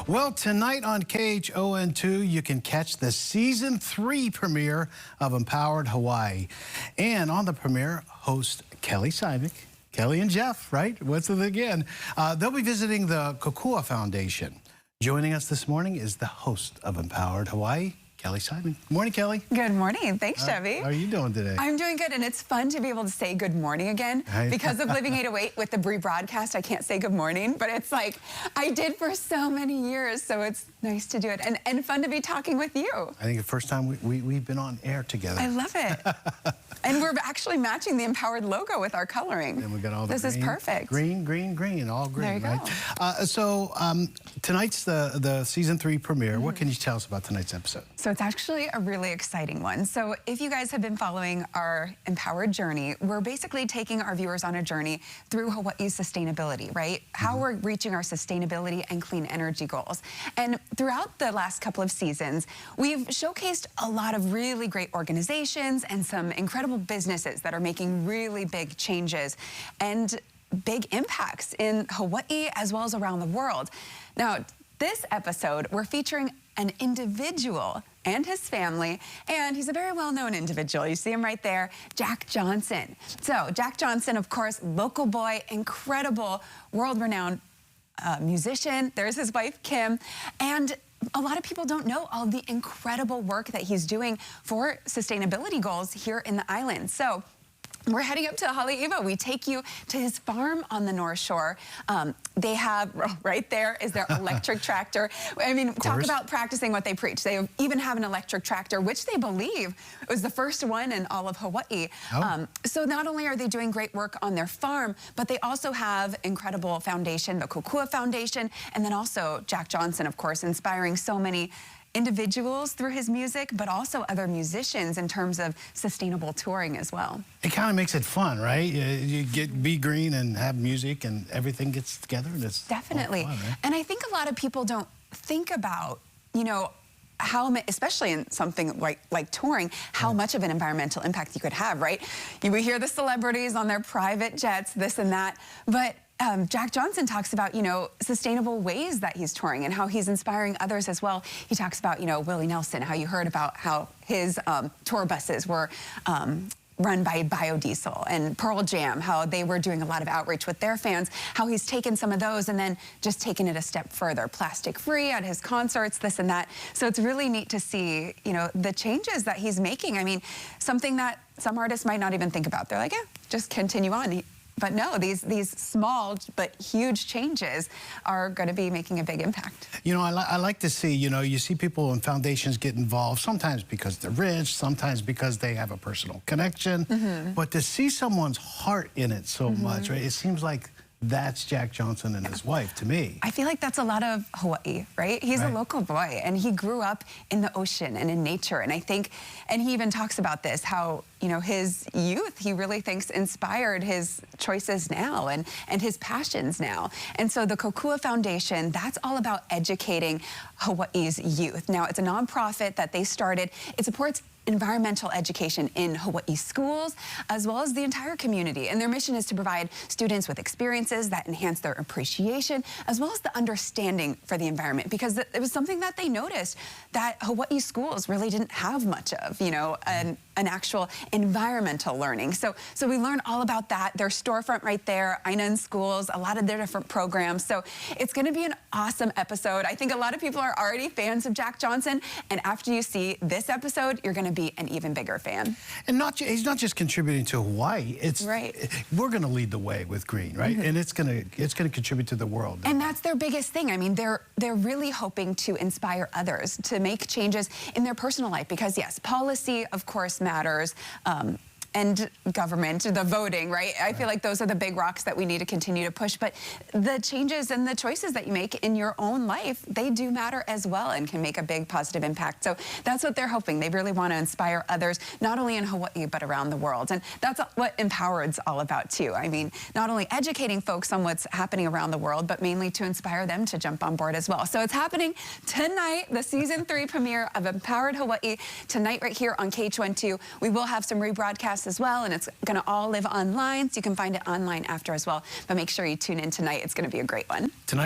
Well, tonight on KHON2, you can catch the Season 3 premiere of Empowered Hawaii. And on the premiere, host Kelly Simek. Kelly and Jeff, right? What's it again? They'll be visiting the Kokua Foundation. Joining us this morning is the host of Empowered Hawaii, Kelly Simek. Good morning, Kelly. Good morning. Thanks, Chevy. How are you doing today? I'm doing good, and it's fun to be able to say good morning again. Right. Because of Living 808 with the Bree broadcast, I can't say good morning, but it's like I did for so many years, so it's nice to do it and fun to be talking with you. I think the first time we've been on air together. I love it. And we're actually matching the Empowered logo with our coloring. And we got all the This green, is perfect. Green, green, green, all green, There you right? So tonight's the Season 3 premiere. What can you tell us about tonight's episode? So it's actually a really exciting one. So if you guys have been following our Empowered journey, we're basically taking our viewers on a journey through Hawaii's sustainability, right? How we're reaching our sustainability and clean energy goals. And throughout the last couple of seasons, we've showcased a lot of really great organizations and some incredible businesses that are making really big changes and big impacts in Hawaii as well as around the world. Now, this episode, we're featuring an individual and his family, and he's a very well-known individual. You see him right there, Jack Johnson. So Jack Johnson, of course, local boy, incredible, world-renowned musician. There's his wife, Kim, and a lot of people don't know all the incredible work that he's doing for sustainability goals here in the island. So we're heading up to Haleiwa. We take you to his farm on the North Shore. They have, right there is their electric tractor. I mean, talk about practicing what they preach. They even have an electric tractor, which they believe was the first one in all of Hawaii. So not only are they doing great work on their farm, but they also have incredible foundation, the Kokua Foundation, and then also Jack Johnson, of course, inspiring so many individuals through his music, but also other musicians in terms of sustainable touring as well. It kind of makes it fun, right? You be green and have music and everything gets together. And it's definitely fun, right? And I think a lot of people don't think about, you know, how, especially in something like touring, how much of an environmental impact you could have, right? We hear the celebrities on their private jets, this and that, but Jack Johnson talks about, you know, sustainable ways that he's touring and how he's inspiring others as well. He talks about, you know, Willie Nelson, how you heard about how his tour buses were run by biodiesel, and Pearl Jam, how they were doing a lot of outreach with their fans, how he's taken some of those and then just taken it a step further, plastic-free at his concerts, this and that. So it's really neat to see, you know, the changes that he's making. I mean, something that some artists might not even think about. They're like, yeah, just continue on. But no, these small but huge changes are going to be making a big impact. You know, I like to see, you know, you see people in foundations get involved, sometimes because they're rich, sometimes because they have a personal connection. But to see someone's heart in it so much, right? It seems like that's Jack Johnson and his wife to me. I feel like that's a lot of Hawaii, right? He's a local boy, and he grew up in the ocean and in nature. And I think, and he even talks about this, how, you know, his youth, he really thinks inspired his choices now and his passions now. And so the Kokua Foundation, that's all about educating Hawaii's youth. Now, it's a nonprofit that they started. It supports environmental education in Hawaii schools, as well as the entire community. And their mission is to provide students with experiences that enhance their appreciation, as well as the understanding for the environment, because it was something that they noticed that Hawaii schools really didn't have much of, you know, an actual environmental learning. So we learn all about that. Their storefront right there, Aina in Schools, a lot of their different programs. So it's going to be an awesome episode. I think a lot of people are already fans of Jack Johnson, and after you see this episode, you're going to be an even bigger fan. And he's not just contributing to Hawaii. It's we're going to lead the way with green, right? And it's going to contribute to the world. And that's their biggest thing. I mean, they're really hoping to inspire others to make changes in their personal life, because yes, policy of course matters. And government, the voting, right? I feel like those are the big rocks that we need to continue to push. But the changes and the choices that you make in your own life, they do matter as well and can make a big positive impact. So that's what they're hoping. They really want to inspire others, not only in Hawaii, but around the world. And that's what Empowered's all about too. I mean, not only educating folks on what's happening around the world, but mainly to inspire them to jump on board as well. So it's happening tonight, the Season 3 premiere of Empowered Hawaii, tonight right here on KHON2. We will have some rebroadcasts as well, and it's going to all live online, so you can find it online after as well. But make sure you tune in tonight. It's going to be a great one. Tonight.